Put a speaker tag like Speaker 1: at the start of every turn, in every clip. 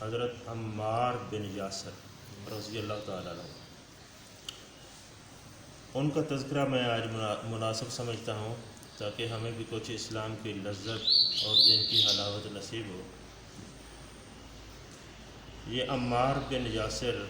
Speaker 1: حضرت عمار بن یاسر رضی اللہ تعالیٰ عنہ، ان کا تذکرہ میں آج مناسب سمجھتا ہوں تاکہ ہمیں بھی کچھ اسلام کی لذت اور دین کی حلاوت نصیب ہو۔ یہ عمار بن یاسر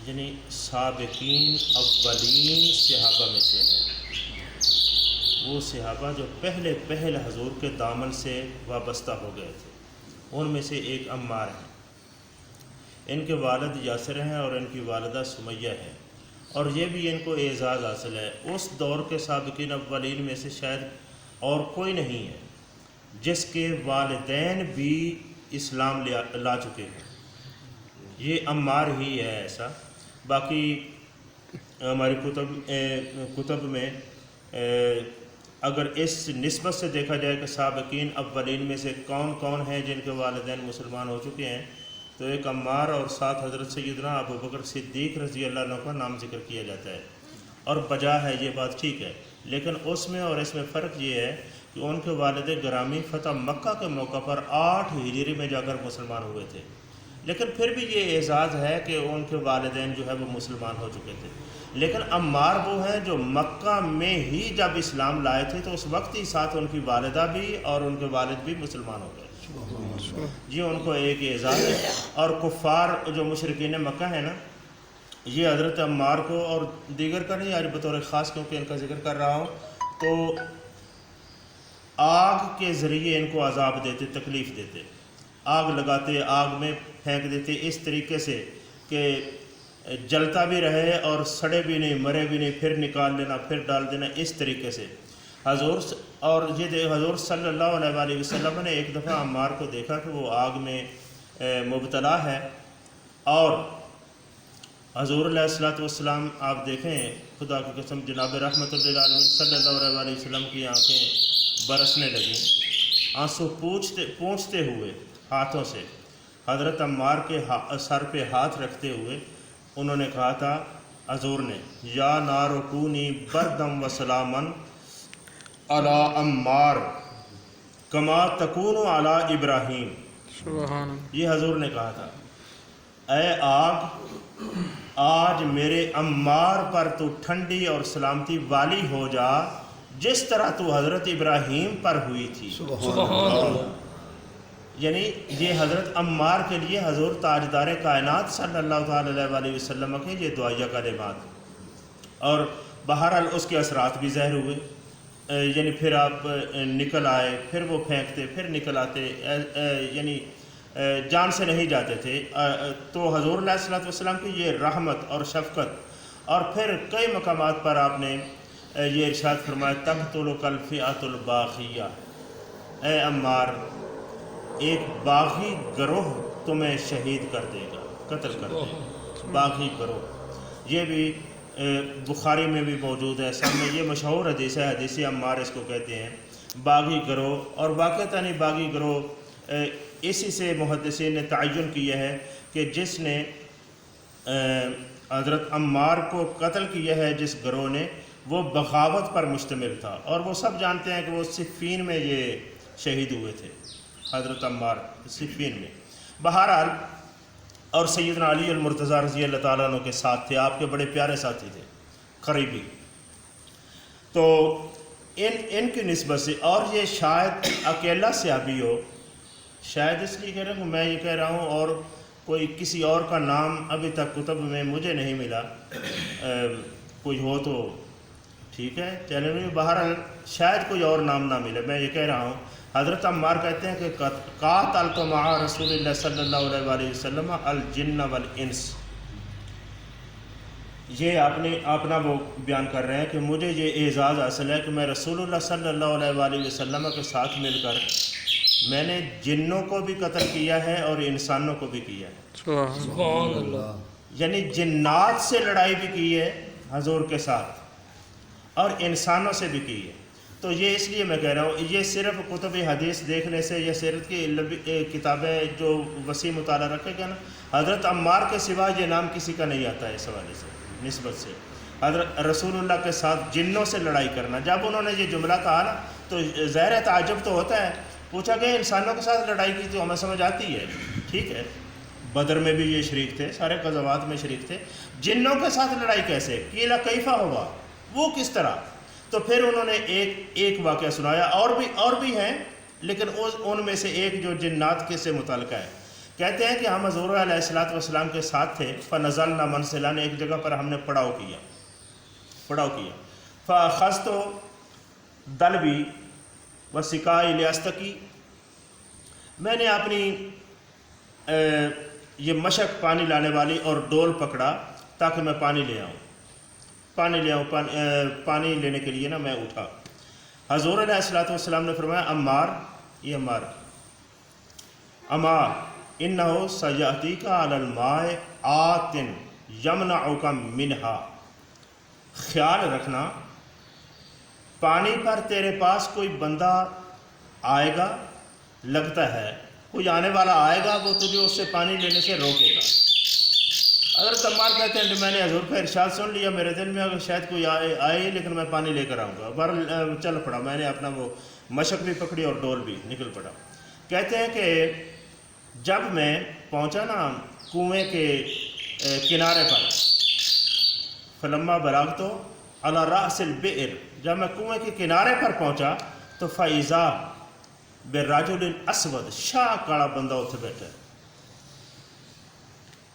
Speaker 1: یعنی سابقین اولین صحابہ میں سے ہیں، وہ صحابہ جو پہلے حضور کے دامن سے وابستہ ہو گئے تھے، ان میں سے ایک عمار ہیں۔ ان کے والد یاسر ہیں اور ان کی والدہ سمیہ ہے، اور یہ بھی ان کو اعزاز حاصل ہے۔ اس دور کے سابقین اولین میں سے شاید اور کوئی نہیں ہے جس کے والدین بھی اسلام لا چکے ہیں، یہ عمار ہی ہے ایسا۔ باقی ہماری کتب میں اگر اس نسبت سے دیکھا جائے کہ سابقین اولین میں سے کون کون ہیں جن کے والدین مسلمان ہو چکے ہیں، تو ایک عمار اور ساتھ حضرت سیدنا ابو بکر صدیق رضی اللہ عنہ کا نام ذکر کیا جاتا ہے، اور بجا ہے یہ بات ٹھیک ہے، لیکن اس میں اور اس میں فرق یہ ہے کہ ان کے والد گرامی فتح مکہ کے موقع پر 8 ہجری میں جا کر مسلمان ہوئے تھے، لیکن پھر بھی یہ اعزاز ہے کہ ان کے والدین جو ہے وہ مسلمان ہو چکے تھے۔ لیکن عمار وہ ہیں جو مکہ میں ہی جب اسلام لائے تھے تو اس وقت ہی ساتھ ان کی والدہ بھی اور ان کے والد بھی مسلمان ہو گئے، جی ان کو ایک اعزاز ہے۔ اور کفار جو مشرکین مکہ ہیں نا، یہ حضرت عمار کو اور دیگر کا نہیں، آج بطور خاص کیونکہ ان کا ذکر کر رہا ہوں، تو آگ کے ذریعے ان کو عذاب دیتے، تکلیف دیتے، آگ لگاتے، آگ میں پھینک دیتے اس طریقے سے کہ جلتا بھی رہے اور سڑے بھی نہیں، مرے بھی نہیں، پھر نکال لینا، پھر ڈال دینا، اس طریقے سے حضور حضور صلی اللہ علیہ وآلہ وسلم نے ایک دفعہ عمار کو دیکھا کہ وہ آگ میں مبتلا ہے، اور حضور علیہ الصلوۃ والسلام آپ دیکھیں، خدا کی قسم جناب رحمۃ اللہ علیہ صلی اللہ علیہ وآلہ وسلم کی آنکھیں برسنے لگیں، آنسو پونچھتے ہوئے ہاتھوں سے حضرت عمار کے سر پہ ہاتھ رکھتے ہوئے انہوں نے کہا تھا، حضور نے، یا نار کونی بردم و سلامن علی عمار کما تکون علی ابراہیم،
Speaker 2: سبحان اللہ۔
Speaker 1: یہ حضور نے کہا تھا، اے آگ آج میرے عمار پر تو ٹھنڈی اور سلامتی والی ہو جا جس طرح تو حضرت ابراہیم پر ہوئی تھی۔
Speaker 2: سبحان اللہ۔
Speaker 1: یعنی یہ حضرت عمار کے لیے حضور تاجدار کائنات صلی اللہ تعالی علیہ وآلہ وسلم کے یہ دعائیہ کلمات، اور بہرحال اس کے اثرات بھی ظاہر ہوئے، یعنی پھر آپ نکل آئے، پھر وہ پھینکتے، پھر نکل آتے، یعنی جان سے نہیں جاتے تھے۔ تو حضور علیہ الصلوۃ والسلام کی یہ رحمت اور شفقت، اور پھر کئی مقامات پر آپ نے یہ ارشاد فرمایا، تقتلک الفئۃ الباغیہ، اے عمار ایک باغی گروہ تمہیں شہید کر دے گا، قتل کر دے گا، باغی گروہ۔ یہ بھی بخاری میں بھی موجود ہے، سب میں یہ مشہور حدیث ہے، حدیث عمار اس کو کہتے ہیں، باغی گروہ۔ اور واقعتاً ہی باغی گروہ اسی سے محدثین نے تعین کیا ہے کہ جس نے حضرت عمار کو قتل کیا ہے، جس گروہ نے، وہ بغاوت پر مشتمل تھا، اور وہ سب جانتے ہیں کہ وہ صفین میں یہ شہید ہوئے تھے، حضرت عمار صفین میں۔ بہرحال اور سیدنا علی المرتضیٰ رضی اللہ تعالیٰ عنہ کے ساتھ تھے، آپ کے بڑے پیارے ساتھی تھے، قریبی۔ تو ان کی نسبت سے، اور یہ شاید اکیلا صحابی ہو، شاید اس لیے کہہ رہا ہوں، میں یہ کہہ رہا ہوں، اور کوئی کسی اور کا نام ابھی تک کتب میں مجھے نہیں ملا، کوئی ہو تو ٹھیک ہے، چلیں گے، بہرحال شاید کوئی اور نام نہ ملے، میں یہ کہہ رہا ہوں۔ حضرت عمار کہتے ہیں کہ قاتلت مع رسول اللہ صلی اللہ علیہ وآلہ وسلم الجن والانس، یہ اپنا وہ بیان کر رہے ہیں کہ مجھے یہ اعزاز حاصل ہے کہ میں رسول اللہ صلی اللہ علیہ وآلہ وسلم کے ساتھ مل کر میں نے جنوں کو بھی قتل کیا ہے اور انسانوں کو بھی کیا ہے،
Speaker 2: سبحان اللہ۔
Speaker 1: یعنی جنات سے لڑائی بھی کی ہے حضور کے ساتھ، اور انسانوں سے بھی کی ہے۔ تو یہ اس لیے میں کہہ رہا ہوں، یہ صرف کتب حدیث دیکھنے سے یا سیرت کی کتابیں جو وسیع مطالعہ رکھے گا نا، حضرت عمار کے سوا یہ نام کسی کا نہیں آتا ہے اس حوالے سے، نسبت سے حضرت رسول اللہ کے ساتھ جنوں سے لڑائی کرنا۔ جب انہوں نے یہ جملہ کہا نا تو ظاہر تعجب تو ہوتا ہے، پوچھا کہ انسانوں کے ساتھ لڑائی کی تو ہمیں سمجھ آتی ہے، ٹھیک ہے، بدر میں بھی یہ شریک تھے، سارے غزوات میں شریک تھے، جنوں کے ساتھ لڑائی کیسے، قیل کیفا ہوا، وہ کس طرح؟ تو پھر انہوں نے ایک واقعہ سنایا، اور بھی ہیں، لیکن ان میں سے ایک جو جنات کے سے متعلقہ ہے، کہتے ہیں کہ ہم حضور علیہ الصلوۃ والسلام کے ساتھ تھے، فنزلنا منزلا، ایک جگہ پر ہم نے پڑاؤ کیا، فاخذت دلبی وسقائی لیستقی، میں نے اپنی یہ مشک پانی لانے والی اور ڈول پکڑا تاکہ میں پانی لے آؤں، پانی لینے کے لیے نا میں اٹھا۔ حضور علیہ الصلوۃ والسلام نے فرمایا عمار، یہ عمار، اما انہ سیأتیک علی الماء آت یمنعک منہا، خیال رکھنا پانی پر تیرے پاس کوئی بندہ آئے گا، لگتا ہے کوئی آنے والا آئے گا، وہ تجھے اس سے پانی لینے سے روکے گا۔ حضرت عمار کہتے ہیں کہ میں نے حضور کا ارشاد سن لیا، میرے دل میں اگر شاید کوئی آئے لیکن میں پانی لے کر آؤں گا، بہرحال چل پڑا، میں نے اپنا وہ مشک بھی پکڑی اور ڈول بھی، نکل پڑا۔ کہتے ہیں کہ جب میں پہنچا نا کنویں کے کنارے پر، فلما بلغت علی رأس البئر، جب میں کنویں کے کنارے پر پہنچا تو فاذا برجل اسود، شاہ کالا بندہ اتنے بیٹھا ہے،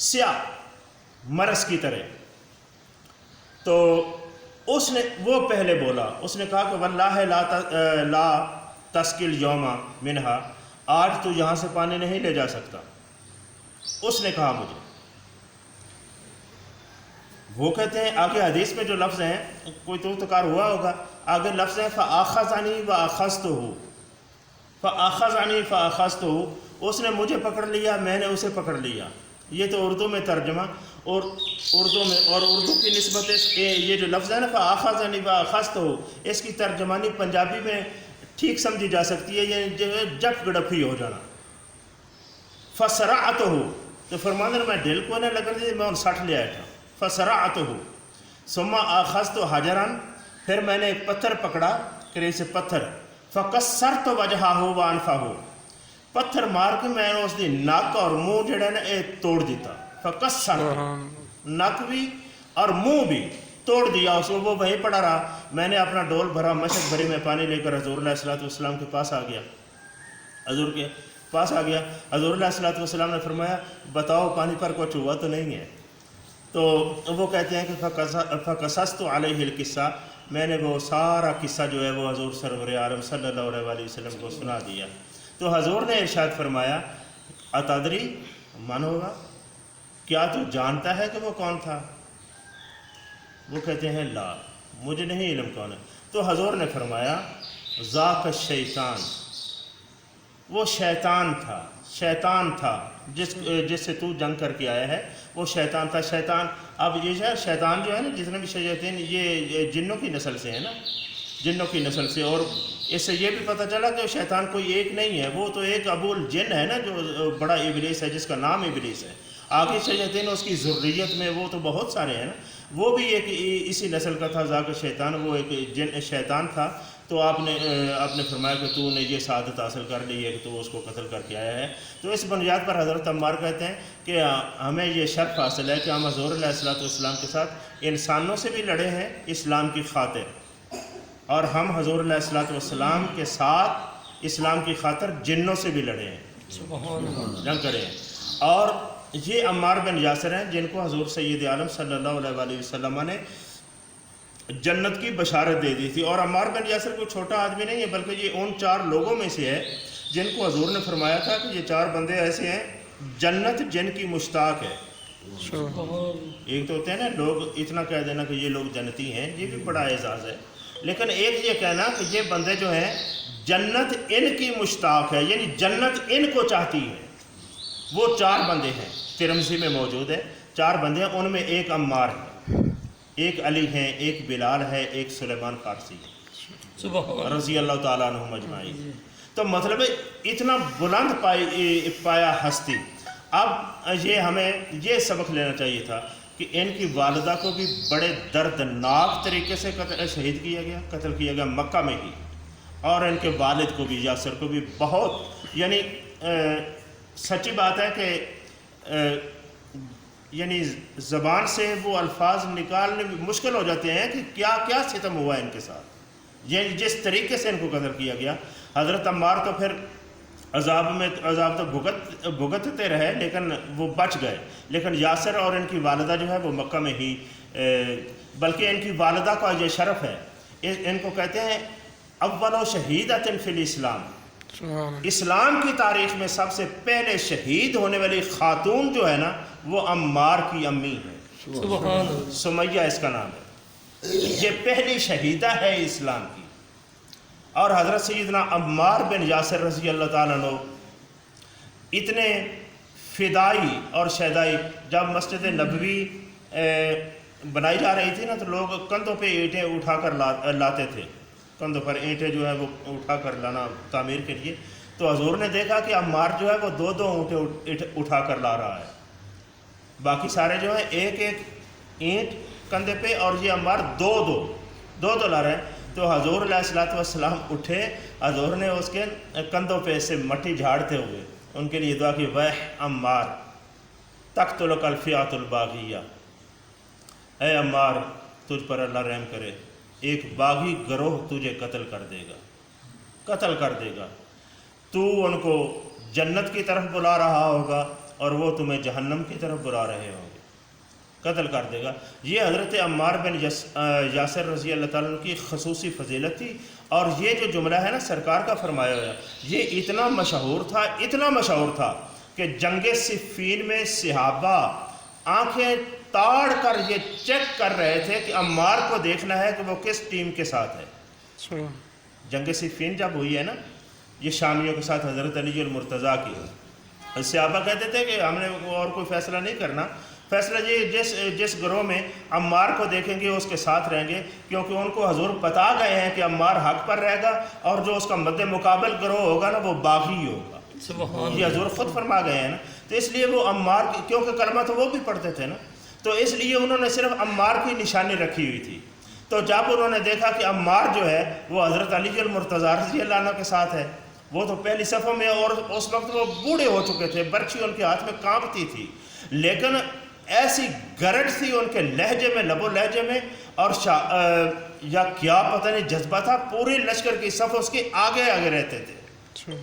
Speaker 1: سیاہ مرس کی طرح۔ تو اس نے وہ پہلے بولا، اس نے کہا کہ واللہ لا تسقل یوم منہا، آج تو یہاں سے پانی نہیں لے جا سکتا، اس نے کہا مجھے۔ وہ کہتے ہیں آگے حدیث میں جو لفظ ہیں، کوئی تو تکار ہوا ہوگا، آگے لفظ ہے فآخذنی وآخذتہ، فآخذنی فآخذتہ، اس نے مجھے پکڑ لیا، میں نے اسے پکڑ لیا۔ یہ تو اردو میں ترجمہ، اور اردو کی نسبت یہ جو لفظ ہے نا فآخذنی وآخذتہ، اس کی ترجمانی پنجابی میں ٹھیک سمجھی جا سکتی ہے، یہ جو ہے جپ گڑپھی ہو جانا۔ فسرعتہ، تو فرمانے میں ڈل کو نہ لگن دی، میں ان سٹھ لے آیا تھا۔ فسرعتہ ثم آخذت حجرا، پھر میں نے ایک پتھر پکڑا، قریب سے پتھر، فکسرت وجہہ وانفہ، پتھر مار کے میں نے اس دی ناک اور منہ جڑا نا اے توڑ دیتا، فکسرت، ناک بھی اور منہ بھی توڑ دیا اس کو، وہ وہیں پڑا رہا۔ میں نے اپنا ڈول بھرا، مشک بھری میں پانی لے کر حضور علیہ الصلوۃ والسلام کے پاس آ گیا، حضور کے پاس آ گیا۔ حضور علیہ الصلوۃ والسلام نے فرمایا بتاؤ پانی پر کچھ ہوا تو نہیں ہے؟ تو وہ کہتے ہیں کہ فقصصت علیہ القصہ، میں نے وہ سارا قصہ جو ہے وہ حضور سرور عالم صلی اللہ علیہ وسلم کو سنا دیا۔ تو حضور نے ارشاد فرمایا اتدری، من ہوگا، کیا تو جانتا ہے کہ وہ کون تھا؟ وہ کہتے ہیں لا، مجھے نہیں علم کون ہے۔ تو حضور نے فرمایا ذاک الشیطان، وہ شیطان تھا جس سے تو جنگ کر کے آیا ہے، وہ شیطان تھا۔ شیطان، اب یہ شیطان جو ہے نا، جتنے بھی شیاطین یہ جنوں کی نسل سے ہے نا، جنوں کی نسل سے، اور اس سے یہ بھی پتہ چلا کہ شیطان کوئی ایک نہیں ہے، وہ تو ایک ابو الجن ہے نا، جو بڑا ابلیس ہے، جس کا نام ابلیس ہے۔ آگے شیاطین اس کی ذریت میں وہ تو بہت سارے ہیں نا، وہ بھی ایک اسی نسل کا تھا، ذاک شیطان، وہ ایک جن شیطان تھا۔ تو آپ نے فرمایا کہ تو نے یہ سعادت حاصل کر لی ہے کہ تو اس کو قتل کر کے آیا ہے۔ تو اس بنیاد پر حضرت عمار کہتے ہیں کہ ہمیں یہ شرف حاصل ہے کہ ہم حضور علیہ الصلوۃ والسلام کے ساتھ انسانوں سے بھی لڑے ہیں اسلام کی خاطر، اور ہم حضور علیہ الصلوۃ والسلام کے ساتھ اسلام کی خاطر جنوں سے بھی لڑے ہیں، جنگ کرے ہیں۔ اور یہ عمار بن یاسر ہیں جن کو حضور سید عالم صلی اللہ علیہ وسلم نے جنت کی بشارت دے دی تھی۔ اور عمار بن یاسر کوئی چھوٹا آدمی نہیں ہے، بلکہ یہ ان 4 لوگوں میں سے ہے جن کو حضور نے فرمایا تھا کہ یہ 4 بندے ایسے ہیں جنت جن کی مشتاق ہے۔ ایک تو ہوتے ہیں نا لوگ اتنا کہہ دینا کہ یہ لوگ جنتی ہیں، یہ بھی بڑا اعزاز ہے، لیکن ایک یہ کہنا کہ یہ بندے جو ہیں جنت ان کی مشتاق ہے، یعنی جنت ان کو چاہتی ہے۔ وہ 4 بندے ہیں، ترمذی میں موجود ہے، 4 بندے ہیں، ان میں ایک عمار ہے، ایک علی ہیں، ایک بلال ہے، ایک سلیمان فارسی ہے، رضی اللہ تعالیٰ عنہم اجمعین۔ تو مطلب اتنا بلند پایا ہستی۔ اب یہ ہمیں یہ سبق لینا چاہیے تھا کہ ان کی والدہ کو بھی بڑے دردناک طریقے سے شہید کیا گیا، قتل کیا گیا مکہ میں ہی، اور ان کے والد کو بھی، یاسر کو بھی بہت، یعنی سچی بات ہے کہ یعنی زبان سے وہ الفاظ نکالنے میں مشکل ہو جاتے ہیں کہ کیا کیا ستم ہوا ان کے ساتھ، یعنی جس طریقے سے ان کو قتل کیا گیا۔ حضرت عمار تو پھر عذاب تو بھگتتے رہے لیکن وہ بچ گئے، لیکن یاسر اور ان کی والدہ جو ہے وہ مکہ میں ہی، بلکہ ان کی والدہ کا یہ شرف ہے، ان کو کہتے ہیں اول و شہیدۃ فی الاسلام،
Speaker 2: سبحان اللہ،
Speaker 1: اسلام کی تاریخ میں سب سے پہلے شہید ہونے والی خاتون جو ہے نا وہ عمار کی امی ہے،
Speaker 2: سبحان اللہ،
Speaker 1: سمیہ اس کا نام ہے، یہ پہلی شہیدہ ہے اسلام کی۔ اور حضرت سیدنا عمار بن یاسر رضی اللہ تعالیٰ عنہ اتنے فدائی اور شہدائی، جب مسجد نبوی بنائی جا رہی تھی نا تو لوگ کندھوں پہ اینٹیں اٹھا کر لاتے تھے، کندھوں پر اینٹیں جو ہے وہ اٹھا کر لانا تعمیر کے لیے، تو حضور نے دیکھا کہ عمار جو ہے وہ دو دو اینٹیں اٹھا کر لا رہا ہے، باقی سارے جو ہیں ایک ایک اینٹ کندھے پہ، اور یہ عمار دو دو لا رہے ہیں۔ تو حضور علیہ الصلوۃ والسلام اٹھے، حضور نے اس کے کندھوں پہ سے مٹی جھاڑتے ہوئے ان کے لیے دعا کی، ویح عمار تقتلک الفئۃ الباغیہ، اے عمار تجھ پر اللہ رحم کرے، ایک باغی گروہ تجھے قتل کر دے گا، تو ان کو جنت کی طرف بلا رہا ہوگا اور وہ تمہیں جہنم کی طرف بلا رہے ہوں گے، قتل کر دے گا۔ یہ حضرت عمار بن یاسر رضی اللہ تعالیٰ عنہ کی خصوصی فضیلت تھی، اور یہ جو جملہ ہے نا سرکار کا فرمایا ہوا، یہ اتنا مشہور تھا کہ جنگ صفین میں صحابہ آنکھیں تاڑ کر یہ چیک کر رہے تھے کہ عمار کو دیکھنا ہے کہ وہ کس ٹیم کے ساتھ ہے۔
Speaker 2: سبحان اللہ،
Speaker 1: جنگ صفین جب ہوئی ہے نا یہ شامیوں کے ساتھ حضرت علی المرتضیٰ کی، صحابہ کہتے تھے کہ ہم نے اور کوئی فیصلہ نہیں کرنا، فیصلہ یہ جس گروہ میں عمار کو دیکھیں گے اس کے ساتھ رہیں گے، کیونکہ ان کو حضور بتا گئے ہیں کہ عمار حق پر رہے گا اور جو اس کا مد مقابل گروہ ہوگا نا وہ باغی ہوگا،
Speaker 2: سبحان
Speaker 1: یہ حضور خود فرما گئے ہیں نا۔ تو اس لیے وہ عمار کی، کیونکہ کلمہ تو وہ بھی پڑھتے تھے نا، تو اس لیے انہوں نے صرف عمار کی نشانی رکھی ہوئی تھی۔ تو جب انہوں نے دیکھا کہ عمار جو ہے وہ حضرت علی المرتضیٰ رضی اللہ عنہ کے ساتھ ہے، وہ تو پہلی صفوں میں، اور اس وقت وہ بوڑھے ہو چکے تھے، برچھی ان کے ہاتھ میں کانپتی تھی، لیکن ایسی گرج تھی ان کے لہجے میں، لب و لہجے میں، اور یا کیا پتہ نہیں جذبہ تھا، پورے لشکر کی صف اس کے آگے رہتے تھے،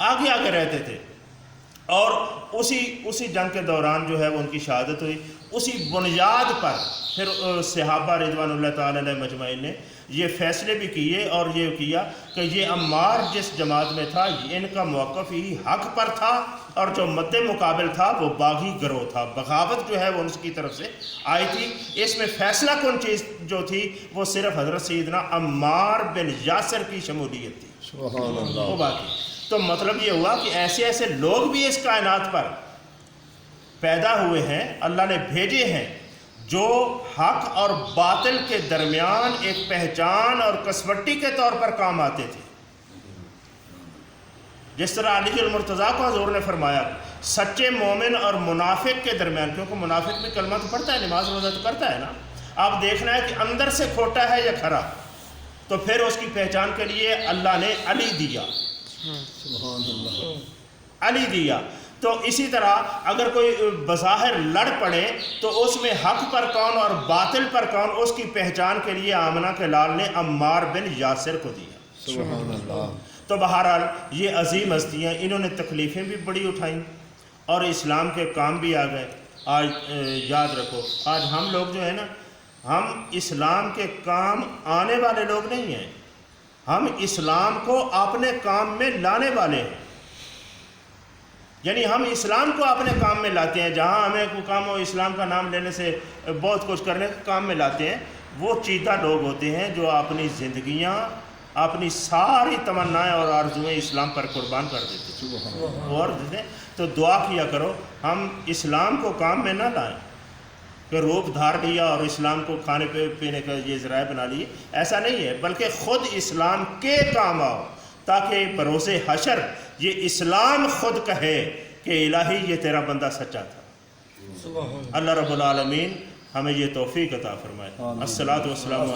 Speaker 1: آگے رہتے تھے۔ اور اسی جنگ کے دوران جو ہے وہ ان کی شہادت ہوئی۔ اسی بنیاد پر پھر صحابہ رضوان اللہ تعالی علیہ مجمعین نے یہ فیصلے بھی کیے اور یہ کیا کہ یہ عمار جس جماعت میں تھا ان کا موقف ہی حق پر تھا، اور جو مد مقابل تھا وہ باغی گروہ تھا، بغاوت جو ہے وہ ان کی طرف سے آئی تھی۔ اس میں فیصلہ کن چیز جو تھی وہ صرف حضرت سیدنا عمار بن یاسر کی شمولیت تھی،
Speaker 3: سبحان اللہ۔
Speaker 1: وہ باقی تو مطلب یہ ہوا کہ ایسے لوگ بھی اس کائنات پر پیدا ہوئے ہیں، اللہ نے بھیجے ہیں جو حق اور باطل کے درمیان ایک پہچان اور کسوٹی کے طور پر کام آتے تھے۔ جس طرح علی المرتضیٰ کو حضور نے فرمایا سچے مومن اور منافق کے درمیان، کیونکہ منافق بھی کلمہ تو پڑھتا ہے، نماز روزہ تو کرتا ہے نا، آپ دیکھنا ہے کہ اندر سے کھوٹا ہے یا کھرا، تو پھر اس کی پہچان کے لیے اللہ نے علی دیا،
Speaker 3: سبحان اللہ۔
Speaker 1: علی دیا۔ تو اسی طرح اگر کوئی بظاہر لڑ پڑے تو اس میں حق پر کون اور باطل پر کون، اس کی پہچان کے لیے آمنہ کے لال نے عمار بن یاسر کو دیا۔
Speaker 3: سبحان اللہ۔
Speaker 1: تو بہرحال یہ عظیم ہستیاں، انہوں نے تکلیفیں بھی بڑی اٹھائیں اور اسلام کے کام بھی آ گئے۔ آج یاد رکھو، آج ہم لوگ جو ہے نا، ہم اسلام کے کام آنے والے لوگ نہیں ہیں، ہم اسلام کو اپنے کام میں لانے والے ہیں، یعنی ہم اسلام کو اپنے کام میں لاتے ہیں۔ جہاں ہمیں کوئی کام ہو اسلام کا نام لینے سے بہت کچھ کرنے کے کام میں لاتے ہیں، وہ چیدہ لوگ ہوتے ہیں جو اپنی زندگیاں، اپنی ساری تمنائیں اور آرزویں اسلام پر قربان کر دیتے ہیں اور دیتے ہیں۔ تو دعا کیا کرو ہم اسلام کو کام میں نہ لائیں کہ روپ دھار لیا اور اسلام کو کھانے پینے کا یہ ذرائع بنا لیے، ایسا نہیں ہے، بلکہ خود اسلام کے کام آؤ تاکہ بروز حشر یہ اسلام خود کہے کہ الہی یہ تیرا بندہ سچا تھا۔ اللہ رب العالمین ہمیں یہ توفیق عطا فرمائے۔ الصلاۃ والسلام